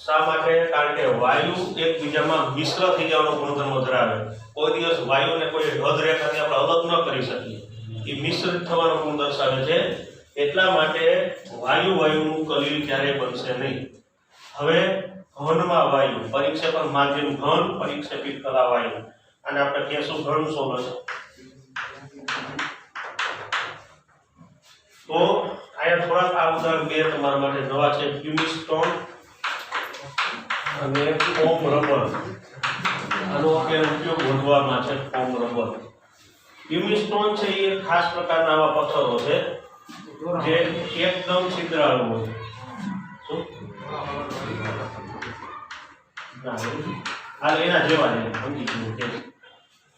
શા માટે? કારણ કે વાયુ એકબીજામાં મિશ્ર થઈ જવાનો ગુણધર્મ ધરાવે. કોઈ દિવસ વાયુને કોઈ હદ રેખાથી આપણે અલગ ન કરી શકીએ, એ મિશ્રિત થવાનો ગુણ દર્શાવે છે. એટલા માટે વાયુનું કલીલ ક્યારેય બનશે નહીં. હવે ઘનમાં વાયુ, પરીક્ષેપણ માધ્યમ ઘન, પરીક્ષેપિત કલા વાયુ. અને આપણે કહેશું ઘન સોલસ. તો અહીંયા થોડાક આ ઉદાહરણ બે તમારા માટે નવા છે. પ્યુમિસ્ટોન અને ફોમ રબર. આનો ઉપયોગ વધવામાં છે. ફોમ રબર, પ્યુમિસ્ટોન છે એ ખાસ પ્રકારના આવા પથ્થરો છે જે એકદમ છિદ્રાળુ હોય. શું હાલ એના જેવા છે, સમજી ગયું કે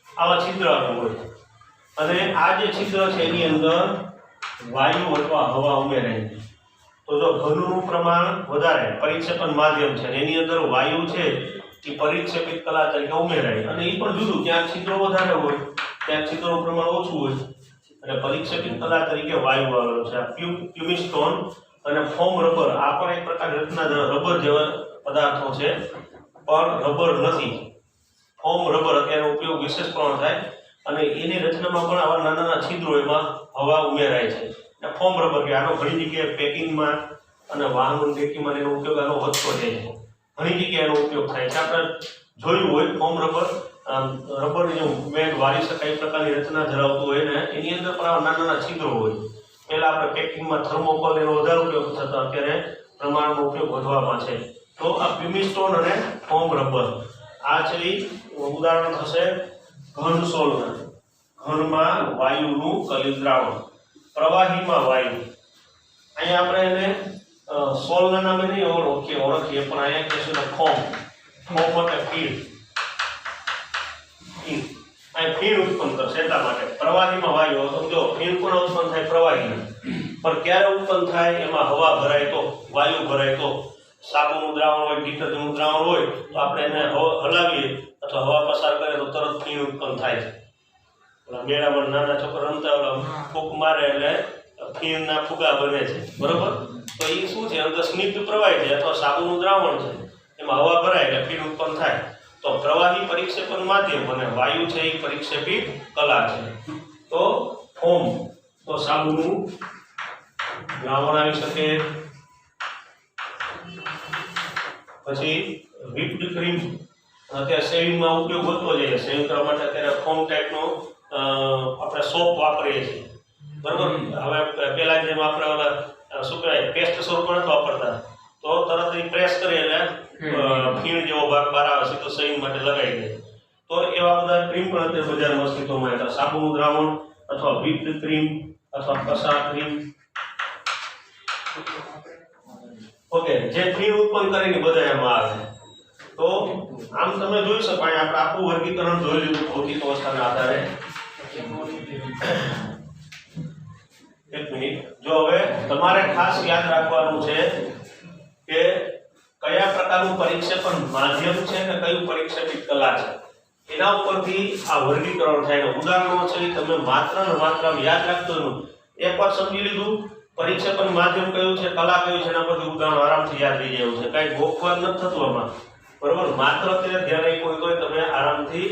આવા છિદ્રાળુ હોય. અને આ જે છિદ્ર છે એની અંદર વાયુ અથવા હવા ઉમેરાય છે. તો જો ઘનનું પ્રમાણ વધારે, પરીક્ષેપણ માધ્યમ છે, એની અંદર વાયુ છે એ પરીક્ષેપિત કલા તરીકે ઉમેરાય. અને એ પણ જુદું, ત્યાં છિદ્રો વધારે હોય, ત્યાં છિદ્રોનું પ્રમાણ ઓછું હોય. અને પરીક્ષેપિત કલા તરીકે વાયુ આવેલો છે. પ્યુમિસ્ટોન અને ફોમ રબર, આ પણ એક પ્રકારની રચના રબર જેવા પદાર્થો છે, પણ રબર નથી. ફોમ રબર અત્યારે ઉપયોગ વિશેષ પ્રમાણ થાય અને એની રચનામાં પણ આવા નાના નાના છિદ્રો, એમાં હવા ઉમેરાય છે. ફોમ રબર કે આનો ઘણી જગ્યાએ પેકિંગમાં અને વાહનોની પેકિંગમાં એનો ઉપયોગ આનો વધતો જાય છે. ઘણી જગ્યાએ એનો ઉપયોગ થાય છે. આપણે જોયું હોય ફોમ રબર, રબરની જો મેળ વાળી શકાય પ્રકારની રચના ધરાવતું હોય ને એની અંદર પણ આવા નાના નાના છિદ્રો હોય. પહેલા આપણે પેકિંગમાં થર્મોકોલ એનો વધારે ઉપયોગ થતો, અત્યારે પ્રમાણનો ઉપયોગ વધવામાં છે. તો આ પ્યુમિસ્ટોન અને ફોમ રબર આ છે ઉદાહરણ થશે ઘન સોલના. ઘનમાં વાયુનું કલીલ દ્રાવણ, પ્રવાહીમાં વાયુ. અહીંયા આપણે એને સોલના નામે નહીં ઓળખીએ, પણ અહીંયા કહેશું ફોમ. ફોમ એટલે ફીણ. અહીં ફીણ ઉત્પન્ન કરશે. એટલા માટે પ્રવાહીમાં વાયુ. સમજો ફીણ પણ ઉત્પન્ન થાય પ્રવાહીમાં, પણ ક્યારે ઉત્પન્ન થાય? એમાં હવા ભરાય તો, વાયુ ભરાય તો. સાબુનું દ્રાવણ હોય, ડિટર્જન્ટનું દ્રાવણ હોય તો આપણે એને હલાવીએ અથવા હવા પસાર કરીએ તો તરત ફીણ ઉત્પન્ન થાય છે. મેળામાં નાના છોકરા રમતા ફૂંક મારે એટલે ફીણના ફુગા બને છે, બરોબર? તો એ શું છે? અંદર સ્નિગ્ધ પ્રવાહી છે અથવા સાબુનું દ્રાવણ છે, એમાં હવા ભરાય એટલે ફીણ ઉત્પન્ન થાય. તો પ્રવાહી પરીક્ષેપણ માધ્યમ અને વાયુ છે એ પરીક્ષેપિત કલા છે. તો ફોમ, તો સાબુનું દ્રાવણ આવી શકે. પછી વ્હિપ્ડ ક્રીમ, અત્યારે શેવિંગમાં ઉપયોગ વધતો જાય. શેવિંગ કરવા માટે અત્યારે ફોમ ટાઈપનો આપણે સોપ વાપરીએ છીએ. બરોબર. હવે પેલા જેમ આપણે ઓલા શું કહેવાય પેસ્ટ સ્વરૂપમાં નથી વાપરતા, તો તરત એ પ્રેસ કરી એટલે ખીણ જેવો ભાગ બહાર આવે છે, તો સહીન માટે લગાવી દે. તો એવા બધા ક્રીમ પણ અત્યારે બજારમાં અસ્તિત્વમાં હતા. સાબુનું દ્રાવણ અથવા વ્હીપ્ડ ક્રીમ અથવા કસા ક્રીમ, ઓકે, જે ખીણ ઉત્પન્ન કરીને બધા એમાં આવે. તો આમ તમે જોઈ શકો આપણે આખું વર્ગીકરણ જોઈ લીધું ભૌતિક અવસ્થાના આધારે. એક મિનિટ, જો હવે તમારે ખાસ યાદ રાખવાનું છે કે કયા પ્રકારનું પરીક્ષેપણ માધ્યમ છે અને કયું પરીક્ષેપિત કલા છે, એના ઉપરથી આ વર્ગીકરણ થાય. ઉદાહરણો છે તમે માત્ર ને માત્ર યાદ રાખતો રહો. એકવાર સમજી લીધું પરીક્ષેપણ માધ્યમ કયું છે, કલા કયું છે, એના પરથી ઉદાહરણ આરામથી યાદ રહી જાય છે. કઈ ગોખવા નથી થતું આમાં, બરોબર. માત્ર તે ધ્યાન આપ્યું હોય તો તમે આરામથી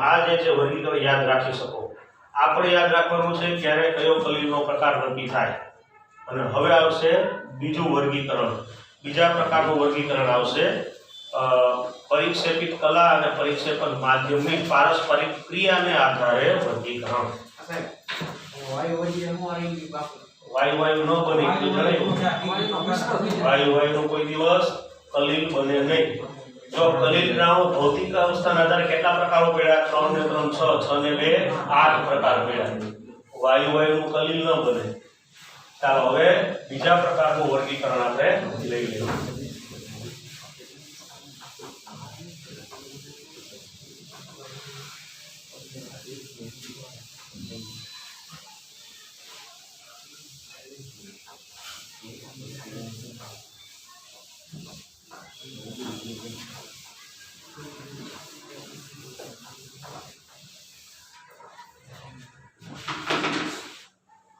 આ જે વર્ગીકરણ યાદ રાખી શકો. આપણે યાદ રાખવાનું છે ક્યારે કયો કલીલનો પ્રકાર નક્કી થાય. અને હવે આવશે બીજું વર્ગીકરણ, બીજા પ્રકારનું વર્ગીકરણ આવશે પરીક્ષેપિત કલા અને પરીક્ષેપણ માધ્યમની પારસ્પરિક ક્રિયાને આધારે વર્ગીકરણ. વાયુ ન બને વાયુ કોઈ દિવસ કલીલ બને નહીં. જો કલીલ દ્રાવણ ભૌતિક અવસ્થાના આધારે કેટલા પ્રકારો પડ્યા? 3 ને 3 6, 6 ને 2 8 પ્રકાર પડ્યા. વાયુનું કલીલ ન બને. ચાલો હવે બીજા પ્રકારનું વર્ગીકરણ આપણે લઈ લઈએ.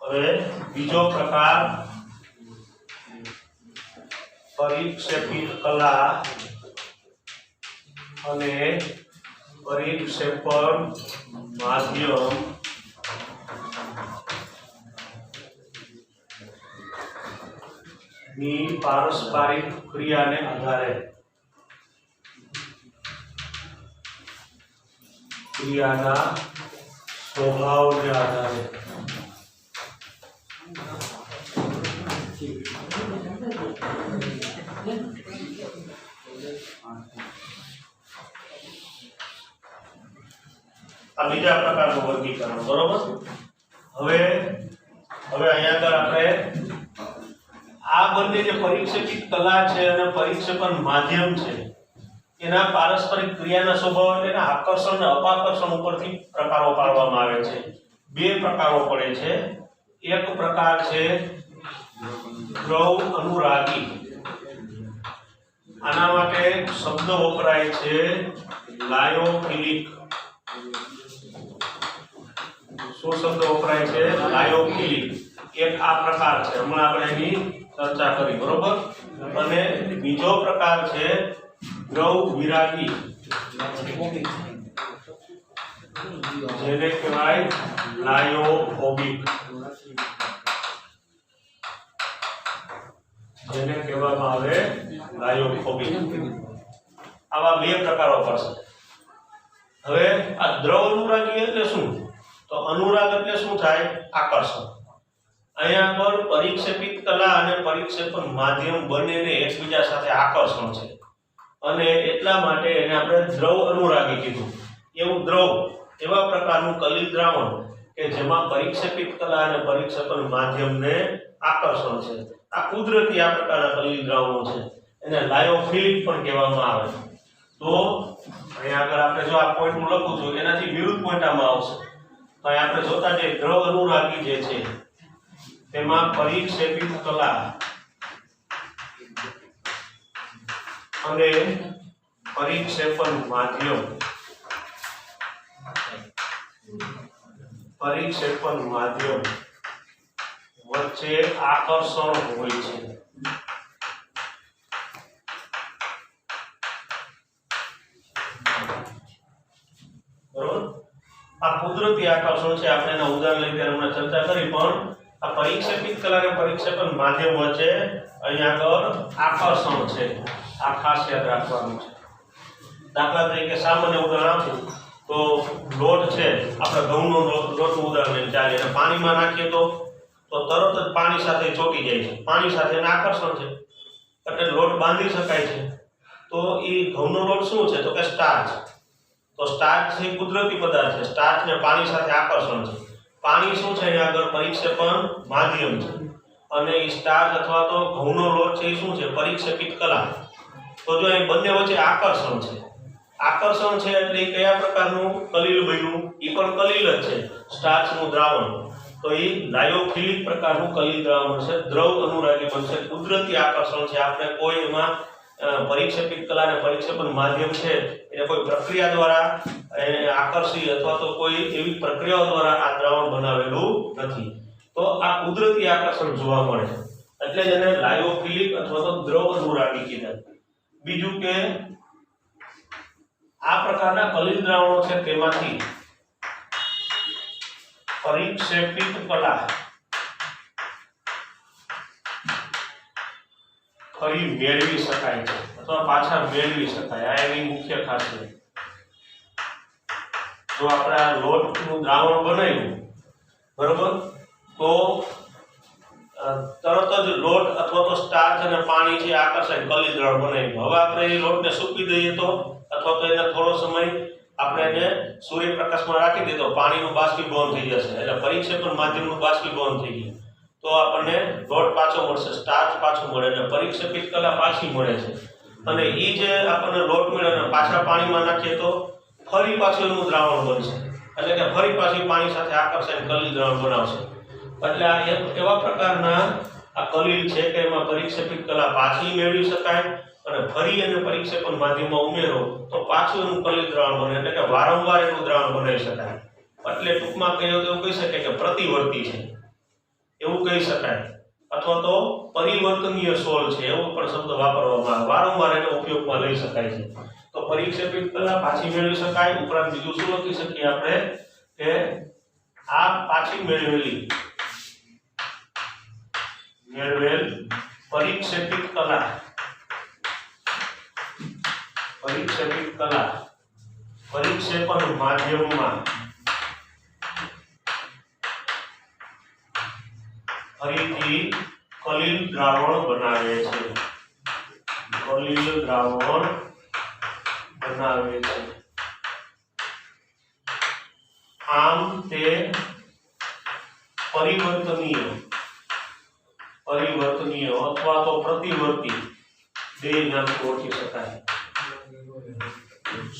હવે બીજો પ્રકાર પરીક્ષેપિત કલા અને પરીક્ષેપણ માધ્યમ ની પારસ્પરિક ક્રિયાને આધારે ક્રિયાના સ્વભાવને આધારે આ બીજા પ્રકારનું વર્ગીકરણ, બરોબર. હવે અહીંયા આગળ આપણે આ બંને જે પરીક્ષેપિત કલા છે અને પરીક્ષેપણ માધ્યમ છે એના પારસ્પરિક ક્રિયાના સ્વભાવ એટલે આકર્ષણ અને અપાકર્ષણ ઉપરથી પ્રકારો પાડવામાં આવે છે. બે પ્રકારો પડે છે. એક પ્રકાર છે દ્રવ અનુરાગી. આના માટે શબ્દ વપરાય છે લાયોફિલિક. શું શબ્દ વપરાય છે? લાયોફિલિક. એક આ પ્રકાર છે, હમણાં આપણે એની ચર્ચા કરી, બરોબર. અને બીજો પ્રકાર છે દ્રવ વિરાગી, જેને કહેવાય લાયોફોબિક. જેને કહેવામાં આવે લાયોફોબિક. આવા બે પ્રકારો પડશે. હવે આ દ્રવ અનુરાગી એટલે શું? તો અનુરાગ એટલે શું થાય? આકર્ષણ. અહીંયા પર પરીક્ષેપિત કલા અને પરીક્ષેપણ માધ્યમ બંનેને એકબીજા સાથે આકર્ષણ છે અને એટલા માટે એને આપણે દ્રવ અનુરાગી કીધું. એવું દ્રવ એવા પ્રકારનું કલીલ દ્રાવણ કે જેમાં પરીક્ષેપિત કલા અને પરીક્ષેપણ માધ્યમને આકર્ષણ છે. આ કુદરતી આ પ્રકારના કલીલ દ્રાવણો છે, એને લાયોફિલિક પણ કહેવામાં આવે. તો અહીંયા આગળ આપણે જો આ પોઈન્ટ હું લખું છું એનાથી વિરુદ્ધ પોઈન્ટ આમાં આવશે. તો અહીં આપણે જોતા જઈએ દ્રવ અનુરાગી જે છે તેમાં પરીક્ષેપિત કલા અને પરીક્ષેપણ માધ્યમ વચ્ચે આકર્ષણ હોય છે. બરોબર. આ કુદરતી આકર્ષણ છે. આપણે એના ઉદાહરણ લઈને હમણાં ચર્ચા કરી, પણ આ પરીક્ષેપિત કલા અને પરીક્ષેપણ માધ્યમ વચ્ચે અહીંયા આગળ આકર્ષણ છે. આ ખાસ યાદ રાખવાનું છે. દાખલા તરીકે સામાન્ય ઉદાહરણ આપું તો લોટ છે આપણે ઘઉંનો લોટનું ઉદાહરણ લઈને ચાલે અને પાણીમાં નાખીએ તો તરત જ પાણી સાથે ચોંટી જાય છે, પાણી સાથે એનું આકર્ષણ છે એટલે લોટ બાંધી શકાય છે. તો એ ઘઉંનો લોટ શું છે તો કે સ્ટાર્ચ. તો સ્ટાર્ચ છે કુદરતી પદાર્થ છે, સ્ટાર્ચ ને પાણી સાથે આકર્ષણ છે. પાણી શું છે અહીંયા આગળ પરિક્ષેપણ માધ્યમ છે અને એ સ્ટાર્ચ અથવા તો ઘઉંનો લોટ છે એ શું છે પરિક્ષેપિત કલા. તો જો અહીં બંને વચ્ચે આકર્ષણ છે, આકર્ષણ છે એટલે એ કયા પ્રકારનું કલીલ બન્યું, એ પણ કલીલ જ છે સ્ટાર્ચનું દ્રાવણ. તો એ લાયોફિલિક પ્રકારનું કલીલ દ્રાવણ છે, દ્રવ અનુરાગી બનશે, કુદરતી આકર્ષણ છે. આપણે કોઈ એમાં પરિક્ષેપિત કલા અને પરિક્ષેપણ માધ્યમ છે એને કોઈ પ્રક્રિયા દ્વારા એને આકર્ષી અથવા તો કોઈ એવી પ્રક્રિયાઓ દ્વારા આ દ્રાવણ બનાવેલું નથી. તો આ કુદરતી આકર્ષણ જોવા મળે છે એટલે જ એને લાયોફિલિક અથવા તો દ્રવ અનુરાગી કીધા. બીજું કે આ પ્રકારના કલીલ દ્રાવણો છે તેમાંથી પરિક્ષેપિત કલા ફરી મેળવી શકાય છે અથવા પાછા મેળવી શકાય. આ એની મુખ્ય ખાસિયત. જો આપણે આ લોટનું દ્રાવણ બનાવ્યું બરોબર તો તરત જ લોટ અથવા તો સ્ટાર્ચ અને પાણી છે આકર્ષાય કલીલ દ્રાવણ બનાવ્યું. હવે આપણે એ લોટને સૂકવી દઈએ તો અથવા તો એને થોડો સમય આપણે એને સૂર્યપ્રકાશમાં રાખી દઈએ તો પાણીનું બાષ્પીભવન થઈ જશે એટલે પરિક્ષેપણ માધ્યમનું બાષ્પીભવન થઈ ગયું તો આપણને લોટ પાછો મળશે, સ્ટાર્ચ પાછું મળે એટલે પરિક્ષેપિત કલા પાછી મળે છે. અને એ જે આપણને લોટ મળે અને પાછા પાણીમાં નાખીએ તો ફરી પાછું એનું દ્રાવણ બનશે એટલે કે ફરી પાછી પાણી સાથે આકર્ષાઈને કલીલ દ્રાવણ બનાવશે. એટલે આ એવા પ્રકારના આ કલીલ છે કે એમાં પરિક્ષેપિત કલા પાછી મેળવી શકાય અને ફરી એને પરિક્ષેપણ માધ્યમમાં ઉમેરો તો પાછું એનું કલીલ દ્રાવણ બને એટલે કે વારંવાર એનું દ્રાવણ બનાવી શકાય. એટલે ટૂંકમાં કહીએ તો એવું કહી શકાય કે પ્રતિવર્તી છે એવું કહી શકાય અથવા તો પરિવર્તનીય સોલ છે એવો પણ શબ્દ વાપરવામાં આવે. વારંવાર એનો ઉપયોગમાં લઈ શકાય છે. તો પરિક્ષેપિત કલા પાછી મેળવી શકાય. ઉપરાંત બીજું શું લખી શકીએ આપણે કે આ પાછી મેળવેલ પરિક્ષેપિત કલા પરિક્ષેપણ માધ્યમમાં ફરીથી કલીલ દ્રાવણ બનાવે છે. આમ તે પરિવર્તનીય અથવા તો પ્રતિવર્તી બે નામથી ઓળખી શકાય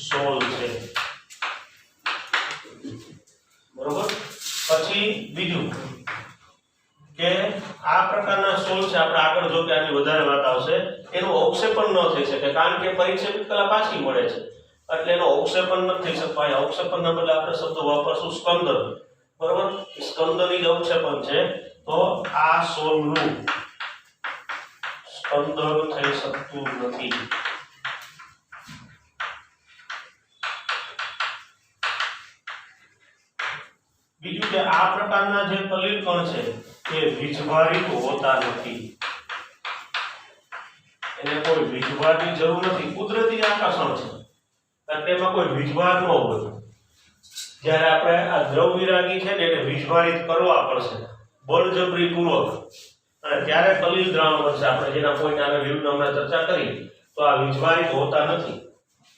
સોલ છે બરોબર. પછી બીજું કે આ પ્રકારના સોલ છે આપણે આગળ જો કે આની વધારે વાત આવશે એનું અવક્ષેપણ ન થઈ શકે કારણ કે પરિક્ષેપિત કલા પાછી મળે છે એટલે એનો અવક્ષેપણ ન થઈ શકે. અવક્ષેપણના બદલે આપણે શબ્દ વાપરશું સ્કંદન બરોબર. સ્કંદની જ અવક્ષેપણ છે તો આ સોલનું સ્કંદન થઈ શકતું નથી. બીજું કે આ પ્રકારના જે કલીલ કણ છે એ વીજભારિત હોતા નથી. એને કોઈ વીજભારની જરૂર નથી, કુદરતી આકર્ષણ છે એટલે એમાં કોઈ વીજભાર ન હોય. જ્યારે આપણે આ દ્રવ વિરાગી છે ને એને વીજભારિત કરવા પડશે બળજબરીપૂર્વક અને ત્યારે કલીલ દ્રાવણ બનશે. આપણે જેના પોઈન્ટ આગળ વિડીયોમાં હમણાં ચર્ચા કરી તો આ વીજભારિત હોતા નથી.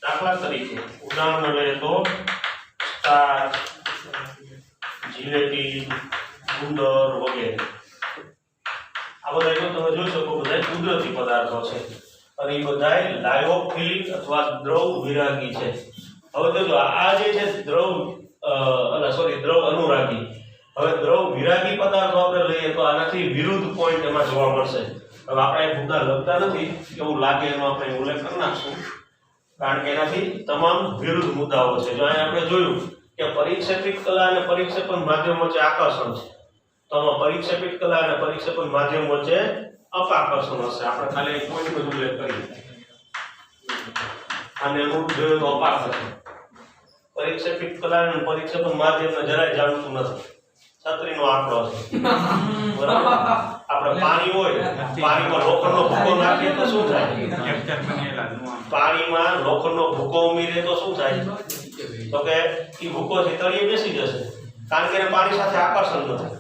દાખલા તરીકે ઉદાહરણ લઈએ તો સ્ટાર્ચ, જીલેટીન, ગુંદર વગેરે આ બધા જો તમે જોઈ શકો બધા કુદરતી પદાર્થો છે અને એ બધા લાયોફિલિક અથવા દ્રવ વિરાગી છે. હવે જોજો આ જે છે દ્રવ અનુરાગી. હવે દ્રવ વિરાગી પદાર્થો આપણે લઈએ તો આનાથી વિરુદ્ધ પોઈન્ટ એમાં જોવા મળશે. હવે આપણે એક મુદ્દા લખતા નથી એવું લાગે એનો આપણે ઉલ્લેખ કરી નાખશું કારણ કે એનાથી તમામ વિરુદ્ધ મુદ્દાઓ છે. જો અહીંયા આપણે જોયું કે પરિક્ષેપિત કલા અને પરિક્ષેપણ માધ્યમ વચ્ચે આકર્ષણ છે તો આમાં પરિક્ષેપિત કલા અને પરિક્ષેપણ માધ્યમ વચ્ચે અપાકર્ષણ હશે. આપણે ખાલી એક પોઈન્ટ નો ઉલ્લેખ કરીએ અને એનું જોયું તો અપાકર્ષણ. પરિક્ષેપિત કલા અને પરિક્ષેપણ માધ્યમને જરાય જાણતું નથી. છત્રીનો આંકડો છે બરાબર. આપણે પાણી હોય પાણીમાં લોખંડનો ભૂકો નાખીએ તો શું થાય? પાણીમાં લોખંડનો ભૂકો ઉમેરીએ તો શું થાય? તો કે એ ભૂકો છે તળિયે બેસી જશે કારણ કે એને પાણી સાથે આકર્ષણ નથી.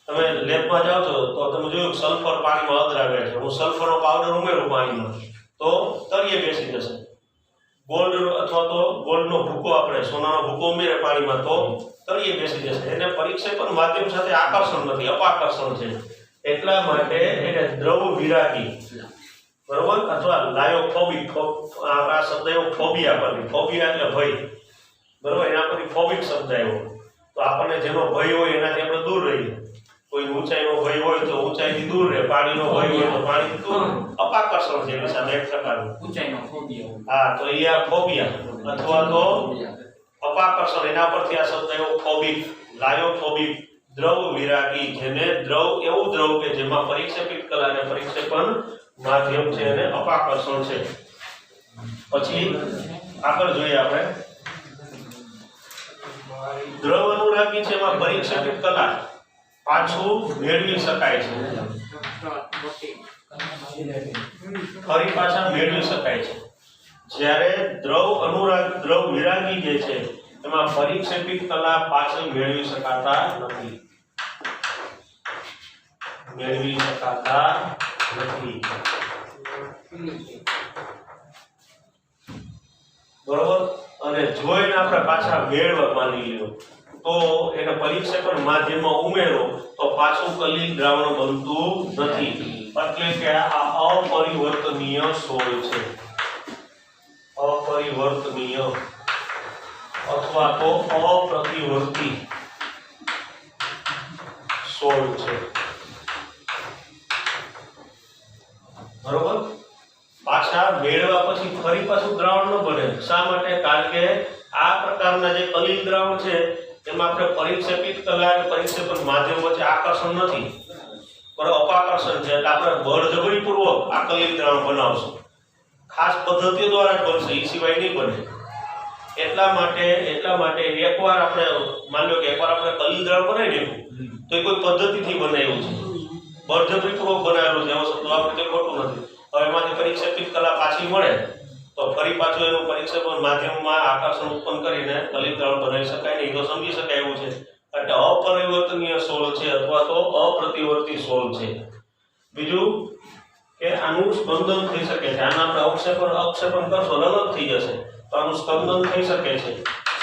તમે લેબમાં જાઓ છો તો તમે જોયું સલ્ફર પાણીમાં અદ્રાવે છે, હું સલ્ફરનો પાવડર ઉમેરું પાણીમાં તો તળિયે બેસી જશે. ગોલ્ડ અથવા તો ગોલ્ડનો ભૂકો આપણે સોનાનો ભૂકો ઉમેરે પાણીમાં તો તળિયે બેસી જશે. એને પરિક્ષેપણ માધ્યમ સાથે આકર્ષણ નથી, અપાકર્ષણ છે. એટલા માટે એને દ્રવ વિરાગી બરોબર અથવા લાયોફોબિક, આ શબ્દ એવો ફોબિયા પરથી, ફોબિયા એટલે ભય બરોબર, એના પરથી ફોબિક શબ્દ આવ્યો. તો આપણને જેનો ભય હોય એનાથી આપણે દૂર રહીએ. કોઈ ઊંચાઈનો ભય હોય તો ઊંચાઈથી દૂર રહે, પાણીનો ભય હોય તો પાણીથી દૂર. અપાકર્ષણ છે એની સામે એક પ્રકારનું ઊંચાઈનો ફોબિયા. હા, તો એ આ ફોબિયા અથવા તો અપાકર્ષણ, એના પરથી આ શબ્દ આવ્યો ફોબિક, લાયોફોબિક. દ્રવ વિરાગી, જેને દ્રવ એવું દ્રવ કે જેમાં પરિક્ષેપિત કલા અને પરિક્ષેપણ માધ્યમ છે અને અપાકર્ષણ છે. પછી આગળ જોઈએ આપણે દ્રવ અનુરાગી છે, એમાં પરિક્ષેપિત કલા પાછું મેળવી શકાય છે, ફરી પાછા મેળવી શકાય છે. જ્યારે દ્રવ અનુરાગ, દ્રવ વિરાગી જે છે એમાં પરિક્ષેપિત કલા પાછળ મેળવી શકાતા નથી, મેળવી શકાતા નથી બરોબર. અને જો એને આપણે પાછા મેળવવા માની લ્યો તો એને પરિક્ષેપણ માધ્યમમાં ઉમેરો તો પાછું કલિલ દ્રાવણ બનતું નથી. એટલે કે આ અપરિવર્તનીય સોળ છે, અપરિવર્તનીય અથવા તો અપ્રતિવર્તી સોળ છે બરોબર. પાછા મેળવ્યા પછી ફરી પાછું દ્રાવણ ન બને. શા માટે? કારણ કે આ પ્રકારના જે કલિલ દ્રાવણ છે એમાં આપણે પરિક્ષેપિત કલા અને પરિક્ષેપણ માધ્યમ વચ્ચે આકર્ષણ નથી, બરાબર, અપાકર્ષણ છે. એટલે આપણે બળજબરીપૂર્વક આ કલિલ દ્રાવણ બનાવશું, ખાસ પદ્ધતિઓ દ્વારા જ બનશે, એ સિવાય નહીં બને. એટલા માટે એકવાર આપણે માની લો કે એકવાર આપણે કલિલ દ્રાવણ બનાવી દીધું તો એ કોઈ પદ્ધતિથી બનાવ્યું છે, બળજબરીપૂર્વક બનાવેલું છે, એવો શબ્દ આપણે તે ખોટું નથી. હવે એમાંથી પરિક્ષેપિત કલા પાછી મળે તો ફરી પાછું એનું પરિક્ષેપણ માધ્યમમાં આકર્ષણ ઉત્પન્ન કરીને કલિલ દ્રાવણ બનાવી શકાય નહીં, તો સમજી શકાય એવું છે. એટલે અપરિવર્તનીય સોળ છે અથવા તો અપ્રતિવર્તી સોળ છે. બીજું કે આનું સ્પંદન થઈ શકે છે, આના આપણે અક્ષેપણ કરશો અલગ થઈ જશે તો આનું સ્પંદન થઈ શકે છે.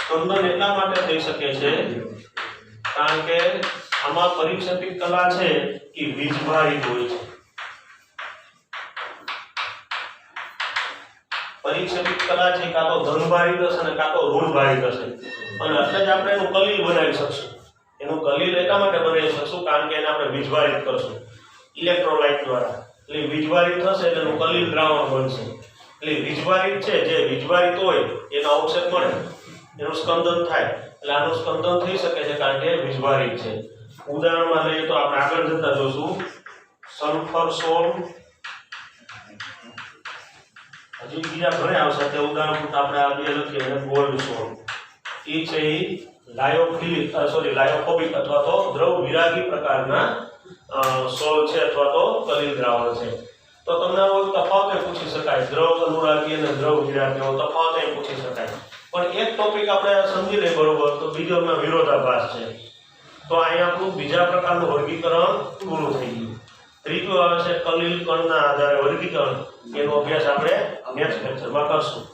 સ્પંદન એટલા માટે થઈ શકે છે કારણ કે આમાં પરિક્ષેપિત કલા છે એ વીજભારિત હોય છે. પરિક્ષેપિત કલા છે કાં તો ધનભારિત હશે અને કાં તો ઋણભારિત હશે, અને એટલે જ આપણે એનું કલિલ બનાવી શકશું. એનું કલિલ એટલા માટે બનાવી શકશું કારણ કે એને આપણે વીજભારિત કરશું ઇલેક્ટ્રોલાઇટ દ્વારા. એટલે વીજભારિત થશે એટલે એનું કલિલ દ્રાવણ બનશે. એટલે વીજભારિત છે, જે વીજભારિત હોય એનો અવક્ષેપ મળે, એનું સ્કંદન થાય. એટલે આનું સ્કંદન થઈ શકે છે કારણ કે વીજભારિત છે. ઉદાહરણમાં લઈએ તો આપણે આગળ જતા જોશું સલ્ફર સોળ, હજી બીજા ઘણા આવશે. તે ઉદાહરણ પૂરતા આપણે આ બે લખીએ અને ગોલ્ડ સોળ એ છે લાયોફોબિક અથવા તો દ્રવ વિરાગી પ્રકારના સોળ છે અથવા તો કલિલ દ્રાવણ છે. તો તમને તફાવત પૂછી શકાય, દ્રવ અનુરાગી અને દ્રવ વિરાગી એવો તફાવત પૂછી શકાય. પણ એક ટોપિક આપણે સમજી લઈએ બરોબર, તો બીજો એમાં વિરોધાભાસ છે. તો અહીંયા આપણું બીજા પ્રકારનું વર્ગીકરણ પૂરું થઈ ગયું. ત્રીજું આવે છે કલિલ કણના આધારે વર્ગીકરણ. એનો અભ્યાસ આપણે નેક્સ્ટ લેક્ચરમાં કરશું.